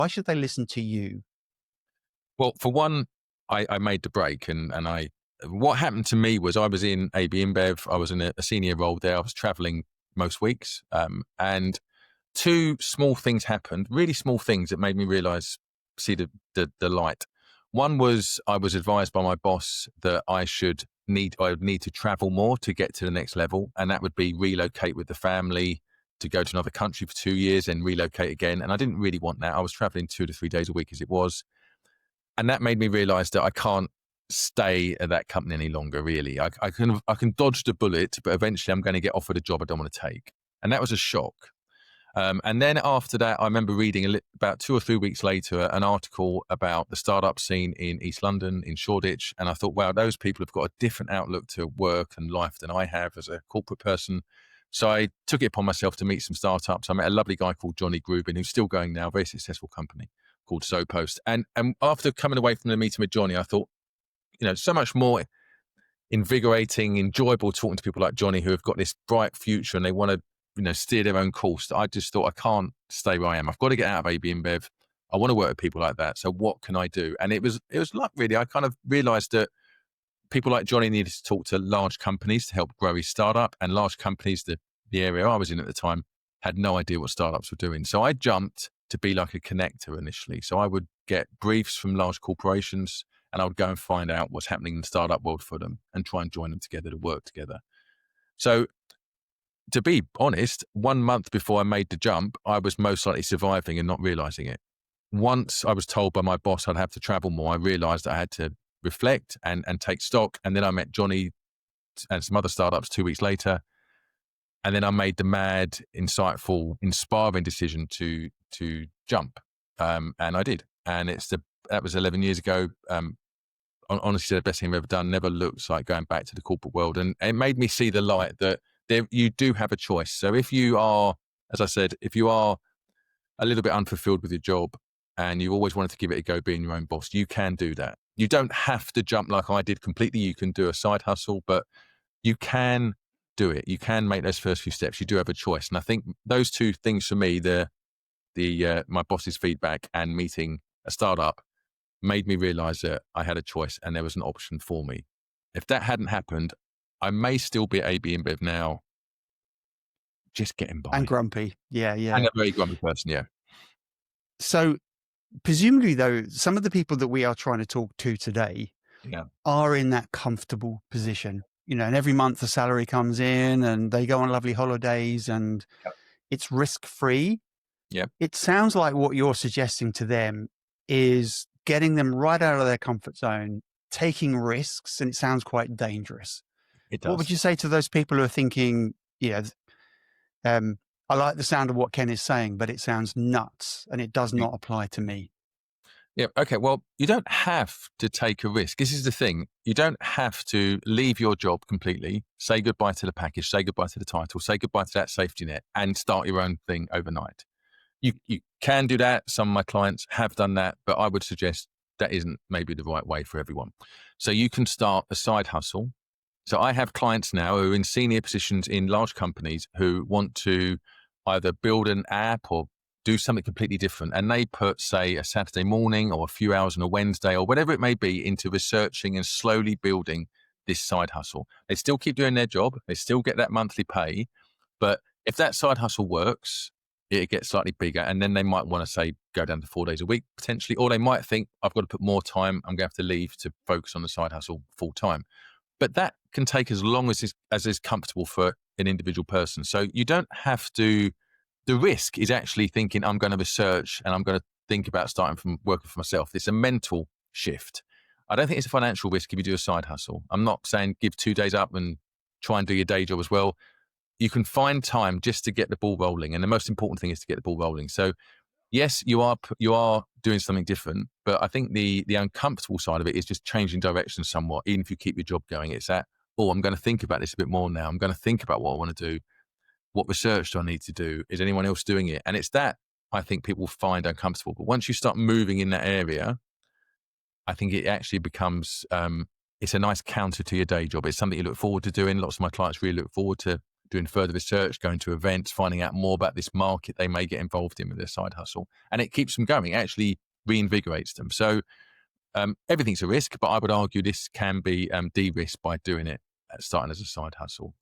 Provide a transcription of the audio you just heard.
Why should they listen to you? Well, for one, I made the break what happened to me was I was in AB InBev. I was in a senior role there. I was traveling most weeks. And two small things happened, really small things that made me see the light. One was I was advised by my boss that I would need to travel more to get to the next level. And that would be relocate with the family to go to another country for 2 years and relocate again. And I didn't really want that. I was traveling 2 to 3 days a week as it was. And that made me realize that I can't stay at that company any longer, really. I can dodge the bullet, but eventually I'm going to get offered a job I don't want to take. And that was a shock. And then after that, I remember reading about 2 or 3 weeks later, an article about the startup scene in East London, in Shoreditch. And I thought, wow, those people have got a different outlook to work and life than I have as a corporate person. So I took it upon myself to meet some startups. I met a lovely guy called Johnny Grubin, who's still going now, a very successful company called SoPost. And after coming away from the meeting with Johnny, I thought, so much more invigorating, enjoyable talking to people like Johnny who have got this bright future and they want to, steer their own course. I just thought, I can't stay where I am. I've got to get out of AB InBev. I want to work with people like that. So what can I do? And it was luck, really. I kind of realized that people like Johnny needed to talk to large companies to help grow his startup, and large companies, the area I was in at the time, had no idea what startups were doing. So I jumped to be like a connector initially. So I would get briefs from large corporations and I would go and find out what's happening in the startup world for them and try and join them together to work together. So to be honest, 1 month before I made the jump, I was most likely surviving and not realizing it. Once I was told by my boss I'd have to travel more, I realized I had to reflect and take stock. And then I met Johnny and some other startups 2 weeks later. And then I made the mad, insightful, inspiring decision to jump. And I did. And that was 11 years ago. Honestly, the best thing I've ever done. Never looks like going back to the corporate world. And it made me see the light that you do have a choice. So if you are, as I said, if you are a little bit unfulfilled with your job and you always wanted to give it a go being your own boss, you can do that. You don't have to jump like I did completely. You can do a side hustle, but you can do it. You can make those first few steps. You do have a choice. And I think those two things for me, my boss's feedback and meeting a startup, made me realize that I had a choice and there was an option for me. If that hadn't happened, I may still be at AB InBev now, just getting by. And grumpy. Yeah. And a very grumpy person, yeah. So presumably, though, some of the people that we are trying to talk to today are in that comfortable position, and every month the salary comes in and they go on lovely holidays and it's risk-free. Yeah. It sounds like what you're suggesting to them is getting them right out of their comfort zone, taking risks, and it sounds quite dangerous. It does. What would you say to those people who are thinking, I like the sound of what Ken is saying, but it sounds nuts and it does not apply to me? Yeah. Okay. Well, you don't have to take a risk. This is the thing. You don't have to leave your job completely, say goodbye to the package, say goodbye to the title, say goodbye to that safety net and start your own thing overnight. You can do that. Some of my clients have done that, but I would suggest that isn't maybe the right way for everyone. So you can start a side hustle. So I have clients now who are in senior positions in large companies who want to either build an app or do something completely different. And they put, say, a Saturday morning or a few hours on a Wednesday or whatever it may be into researching and slowly building this side hustle. They still keep doing their job. They still get that monthly pay. But if that side hustle works, it gets slightly bigger. And then they might want to, say, go down to 4 days a week potentially. Or they might think, I've got to put more time. I'm going to have to leave to focus on the side hustle full time. But that can take as long as is comfortable for an individual person. So you don't have to. The risk is actually thinking, I'm going to research and I'm going to think about starting from working for myself. It's a mental shift. I don't think it's a financial risk if you do a side hustle. I'm not saying give 2 days up and try and do your day job as well. You can find time just to get the ball rolling. And the most important thing is to get the ball rolling. So yes, you are doing something different, but I think the uncomfortable side of it is just changing direction somewhat. Even if you keep your job going, it's that, I'm going to think about this a bit more now. I'm going to think about what I want to do. What research do I need to do? Is anyone else doing it? And it's that I think people find uncomfortable. But once you start moving in that area, I think it actually becomes, it's a nice counter to your day job. It's something you look forward to doing. Lots of my clients really look forward to doing further research, going to events, finding out more about this market they may get involved in with their side hustle. And it keeps them going, actually reinvigorates them. So everything's a risk, but I would argue this can be de-risked by doing it, starting as a side hustle.